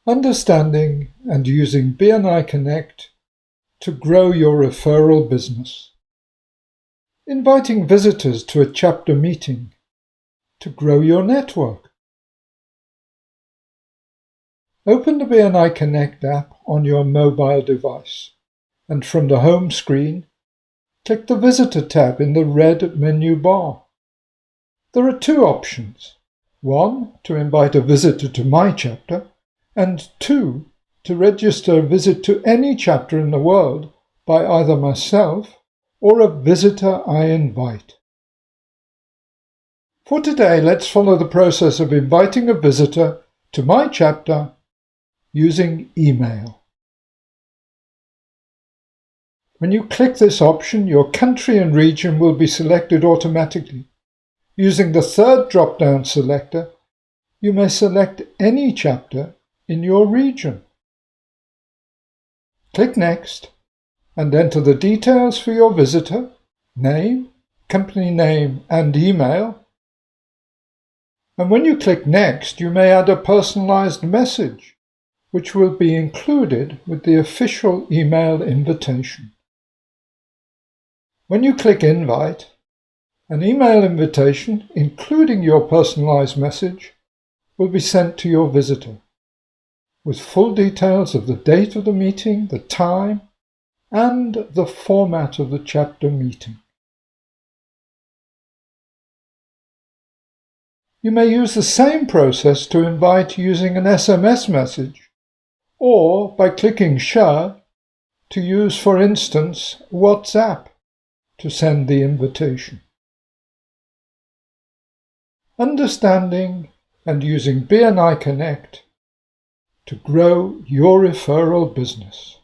Understanding and using BNI Connect to grow your referral business. Inviting visitors to a chapter meeting to grow your network. Open the BNI Connect app on your mobile device, and from the home screen, click the Visitor tab in the red menu bar. There are two options. 1. To invite a visitor to my chapter, and 2. To register a visit to any chapter in the world by either myself or a visitor I invite. For today, let's follow the process of inviting a visitor to my chapter using email. When you click this option, your country and region will be selected automatically. Using the third drop-down selector, you may select any chapter in your region. Click Next and enter the details for your visitor, name, company name and email. And when you click Next, you may add a personalized message, which will be included with the official email invitation. When you click Invite, an email invitation, including your personalized message, will be sent to your visitor, with full details of the date of the meeting, the time, and the format of the chapter meeting. You may use the same process to invite using an SMS message, or by clicking Share to use, for instance, WhatsApp to send the invitation. Understanding and using BNI Connect to grow your referral business.